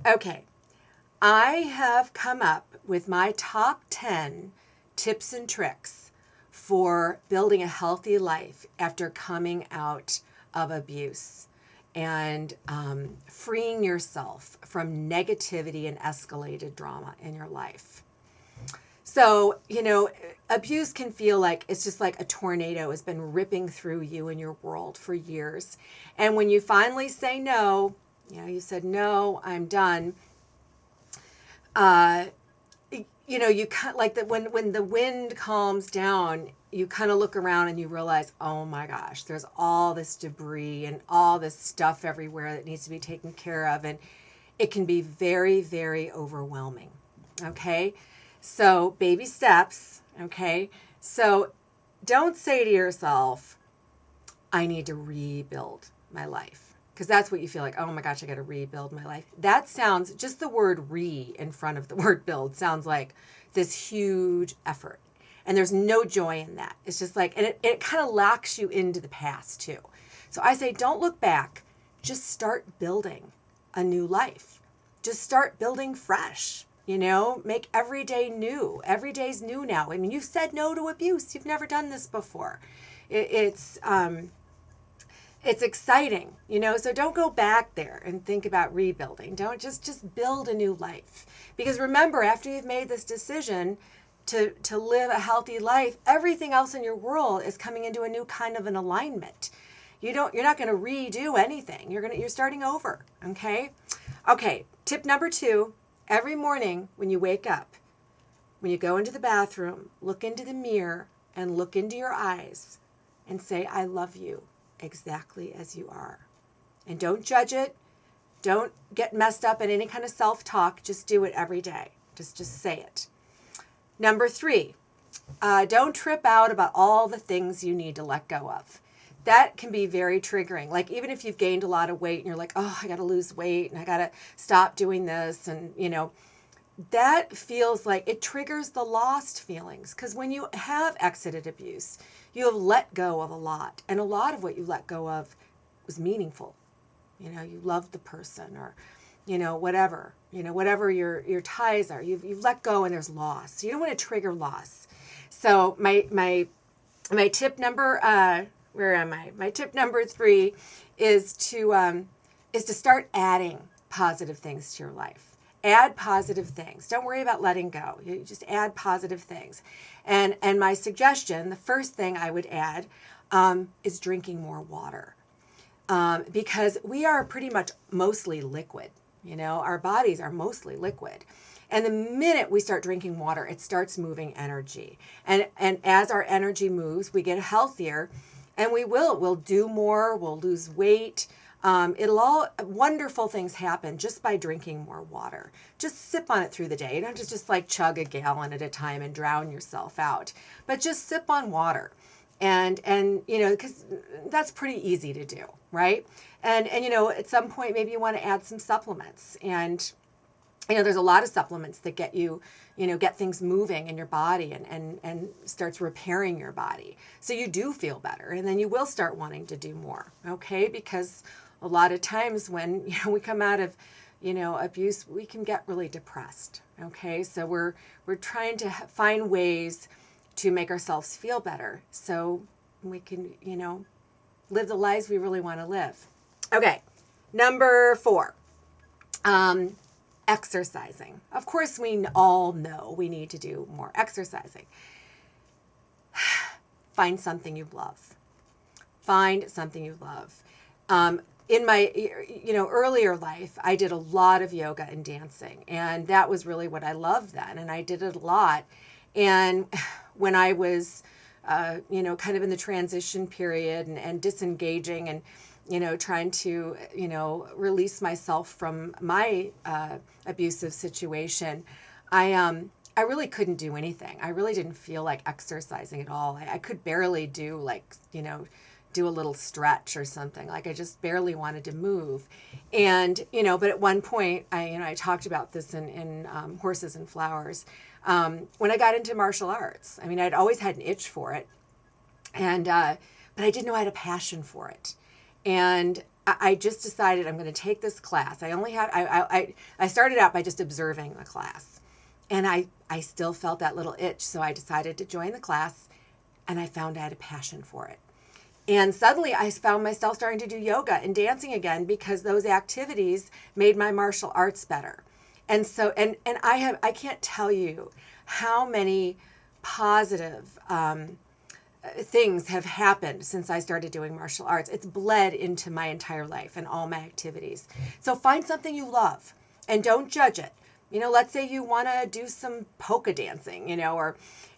Okay. I have come up with my top 10 tips and tricks for building a healthy life after coming out of abuse and freeing yourself from negativity and escalated drama in your life. So, abuse can feel like it's just like a tornado has been ripping through you and your world for years. And when you finally say no, you said, no, I'm done. Uh, you kind like that when the wind calms down, you kind of look around and you realize, oh my gosh, there's all this debris and all this stuff everywhere that needs to be taken care of. And it can be very, very overwhelming. Okay. So baby steps. Okay. So don't say to yourself, I need to rebuild my life. Because that's what you feel like, oh my gosh, I got to rebuild my life. That sounds, just the word re in front of the word build sounds like this huge effort. And there's no joy in that. It's just like, and it kind of locks you into the past too. So I say, don't look back. Just start building a new life. Just start building fresh. Make every day new. Every day's new now. I mean, you've said no to abuse. You've never done this before. It's exciting, so don't go back there and think about rebuilding. Don't just build a new life. Because remember, after you've made this decision to live a healthy life, everything else in your world is coming into a new kind of an alignment. You're not going to redo anything. You're starting over. Okay. Tip number 2, every morning when you wake up, when you go into the bathroom, look into the mirror and look into your eyes and say, I love you exactly as you are. And don't judge it. Don't get messed up in any kind of self-talk. Just do it every day. Just say it. Number 3, don't trip out about all the things you need to let go of. That can be very triggering. Like even if you've gained a lot of weight and you're like, oh, I got to lose weight and I got to stop doing this. And, that feels like it triggers the lost feelings. Because when you have exited abuse, you have let go of a lot. And a lot of what you let go of was meaningful. You loved the person or, whatever, whatever your ties are. You've let go and there's loss. So you don't want to trigger loss. So my tip number, where am I? My tip number 3 is to start adding positive things to your life. Add positive things. Don't worry about letting go. You just add positive things. And my suggestion, the first thing I would add is drinking more water. Because we are pretty much mostly liquid. Our bodies are mostly liquid. And the minute we start drinking water, it starts moving energy. And as our energy moves, we get healthier and we'll do more, we'll lose weight. Wonderful things happen just by drinking more water. Just sip on it through the day. You don't have to just like chug a gallon at a time and drown yourself out, but just sip on water. And because that's pretty easy to do, right? And at some point, maybe you want to add some supplements. And, there's a lot of supplements that get you, get things moving in your body and starts repairing your body. So you do feel better. And then you will start wanting to do more, okay? Because a lot of times when, we come out of, abuse, we can get really depressed, okay? So we're trying to find ways to make ourselves feel better so we can, live the lives we really want to live. Okay, number 4, exercising. Of course, we all know we need to do more exercising. Find something you love. Find something you love. In my, earlier life, I did a lot of yoga and dancing, and that was really what I loved then, and I did it a lot. And when I was, kind of in the transition period and disengaging and, trying to, release myself from my abusive situation, I really couldn't do anything. I really didn't feel like exercising at all. I could barely do do a little stretch or something. Like I just barely wanted to move. And, but at one point, I talked about this in Horses and Flowers. When I got into martial arts, I'd always had an itch for it. And, but I didn't know I had a passion for it. And I just decided I'm going to take this class. I started out by just observing the class, and I still felt that little itch. So I decided to join the class, and I found I had a passion for it. And suddenly I found myself starting to do yoga and dancing again because those activities made my martial arts better. And so, and I can't tell you how many positive things have happened since I started doing martial arts. It's bled into my entire life and all my activities. So find something you love and don't judge it. Let's say you want to do some polka dancing, or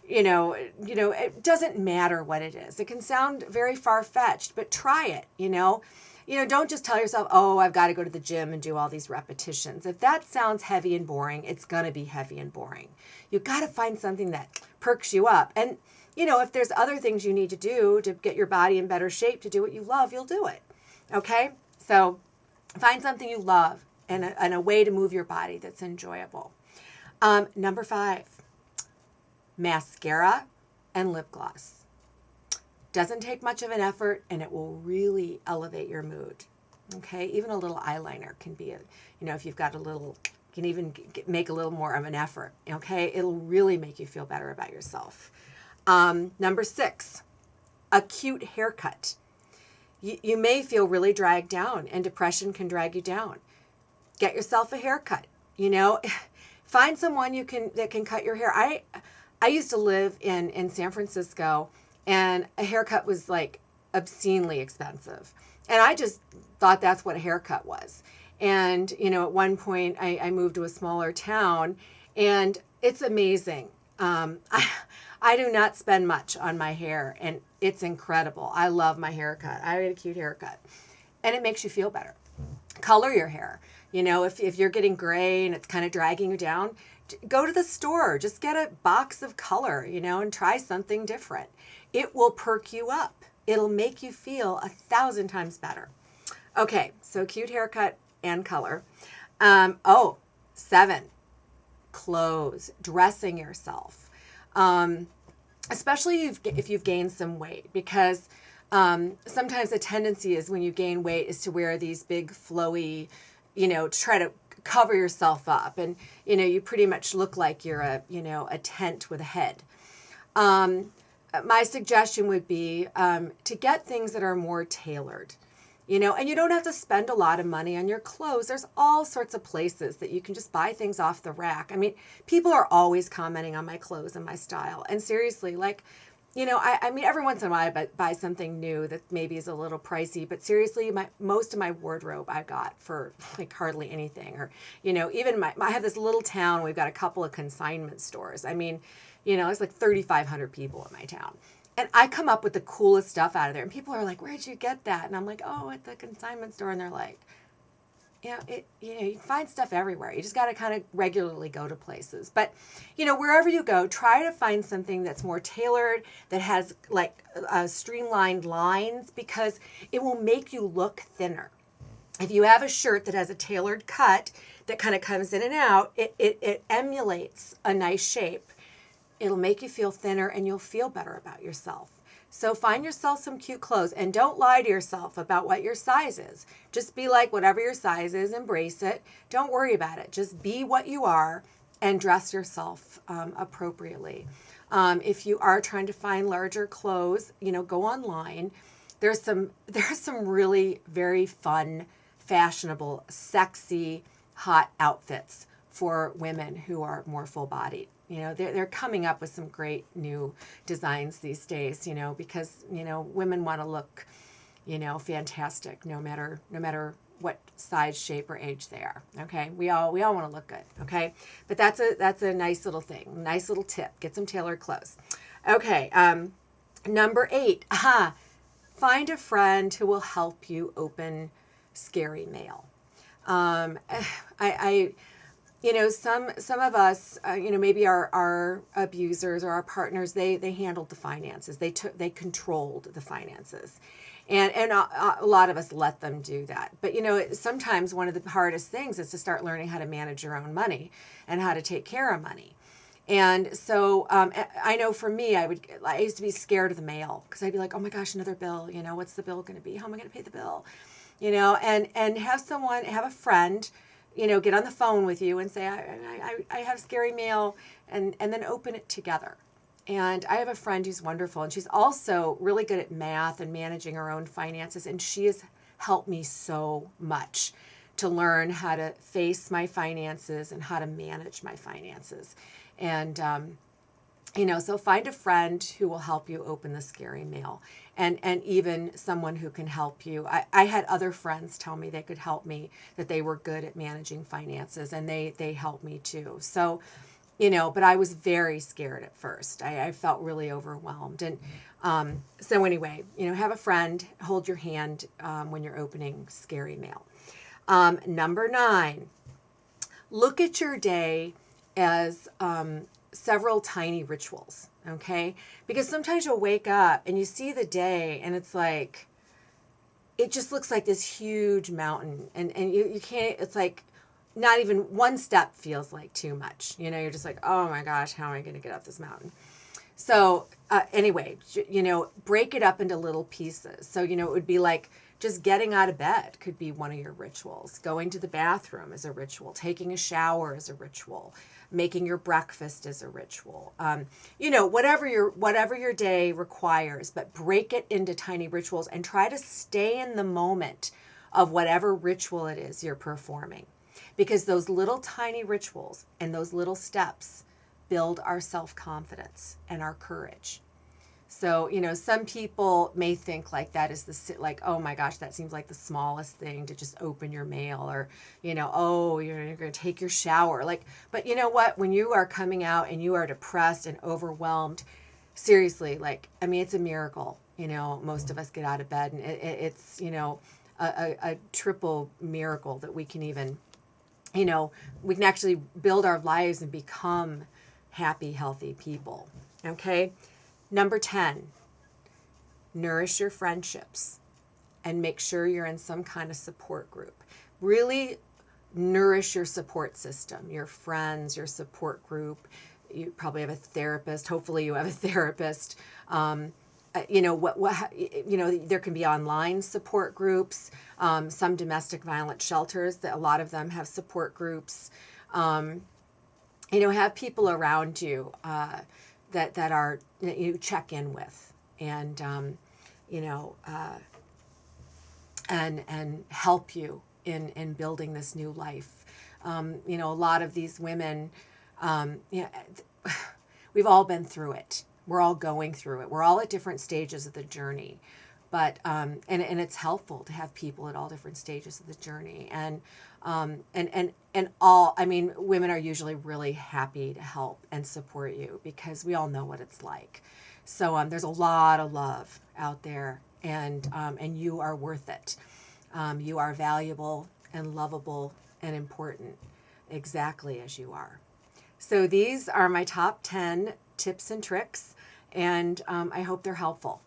it doesn't matter what it is. It can sound very far-fetched, but try it, don't just tell yourself, oh, I've got to go to the gym and do all these repetitions. If that sounds heavy and boring, it's going to be heavy and boring. You've got to find something that perks you up. And, if there's other things you need to do to get your body in better shape to do what you love, you'll do it. Okay? So find something you love and a way to move your body that's enjoyable. Number 5, mascara and lip gloss. Doesn't take much of an effort, and it will really elevate your mood. Okay? Even a little eyeliner can be, if you've got a little, you can even make a little more of an effort. Okay? It'll really make you feel better about yourself. Number 6, a cute haircut. You may feel really dragged down, and depression can drag you down. Get yourself a haircut. Find someone that can cut your hair. I used to live in San Francisco, and a haircut was like obscenely expensive. And I just thought that's what a haircut was. And, at one point I moved to a smaller town, and it's amazing. I do not spend much on my hair, and it's incredible. I love my haircut. I had a cute haircut, and it makes you feel better. Color your hair. If you're getting gray and it's kind of dragging you down, go to the store. Just get a box of color, and try something different. It will perk you up. It'll make you feel 1,000 times better. Okay, so cute haircut and color. 7, clothes, dressing yourself. Especially if you've gained some weight, because sometimes the tendency is when you gain weight is to wear these big flowy, to try to cover yourself up, and you pretty much look like you're a tent with a head. My suggestion would be to get things that are more tailored. And you don't have to spend a lot of money on your clothes. There's all sorts of places that you can just buy things off the rack. I mean, people are always commenting on my clothes and my style. And seriously, every once in a while I buy something new that maybe is a little pricey. But seriously, most of my wardrobe I got for hardly anything. Or, even I have this little town. We've got a couple of consignment stores. I mean, it's like 3,500 people in my town. And I come up with the coolest stuff out of there. And people are like, where'd you get that? And I'm like, oh, at the consignment store. And they're like, you find stuff everywhere. You just got to kind of regularly go to places. But, wherever you go, try to find something that's more tailored, that has streamlined lines, because it will make you look thinner. If you have a shirt that has a tailored cut that kind of comes in and out, it emulates a nice shape. It'll make you feel thinner, and you'll feel better about yourself. So find yourself some cute clothes, and don't lie to yourself about what your size is. Just be like whatever your size is, embrace it. Don't worry about it. Just be what you are and dress yourself appropriately. If you are trying to find larger clothes, go online. There's some really very fun, fashionable, sexy, hot outfits for women who are more full-bodied. They're coming up with some great new designs these days, because, women want to look, fantastic no matter what size, shape, or age they are. Okay. We all want to look good. Okay. But that's a nice little thing, nice little tip. Get some tailored clothes. Okay. Number 8, find a friend who will help you open scary mail. Some of us, maybe our abusers or our partners, they handled the finances. They controlled the finances. And a lot of us let them do that. But, sometimes one of the hardest things is to start learning how to manage your own money and how to take care of money. And so I know for me, I used to be scared of the mail, because I'd be like, oh my gosh, another bill. What's the bill going to be? How am I going to pay the bill? and have a friend, get on the phone with you and say, I have scary mail, and then open it together. And I have a friend who's wonderful, and she's also really good at math and managing her own finances, and she has helped me so much to learn how to face my finances and how to manage my finances. And so find a friend who will help you open the scary mail, and even someone who can help you. I had other friends tell me they could help me, that they were good at managing finances, and they helped me too. So, but I was very scared at first. I felt really overwhelmed. And so anyway, have a friend, hold your hand when you're opening scary mail. Number 9, look at your day as several tiny rituals, okay? Because sometimes you'll wake up and you see the day and it's like, it just looks like this huge mountain, and you can't, it's like not even one step feels like too much. You're just like, oh my gosh, how am I going to get up this mountain? So anyway, break it up into little pieces. So, it would be like just getting out of bed could be one of your rituals. Going to the bathroom is a ritual. Taking a shower is a ritual. Making your breakfast is a ritual. Whatever your day requires, but break it into tiny rituals and try to stay in the moment of whatever ritual it is you're performing. Because those little tiny rituals and those little steps build our self-confidence and our courage. So, some people may think like that is oh my gosh, that seems like the smallest thing to just open your mail, or, oh, you're going to take your shower. But you know what? When you are coming out and you are depressed and overwhelmed, seriously, it's a miracle. Most of us get out of bed, and it's, a triple miracle that we can even, we can actually build our lives and become happy, healthy people. Okay. Number 10, nourish your friendships and make sure you're in some kind of support group. Really nourish your support system, your friends, your support group. You probably have a therapist. Hopefully you have a therapist. There can be online support groups, some domestic violence shelters, that a lot of them have support groups. Have people around you that are, you check in with, and and help you in building this new life. A lot of these women, we've all been through it. We're all going through it. We're all at different stages of the journey, but and it's helpful to have people at all different stages of the journey. And women are usually really happy to help and support you, because we all know what it's like. So there's a lot of love out there, and you are worth it. You are valuable and lovable and important, exactly as you are. So these are my top 10 tips and tricks, and I hope they're helpful.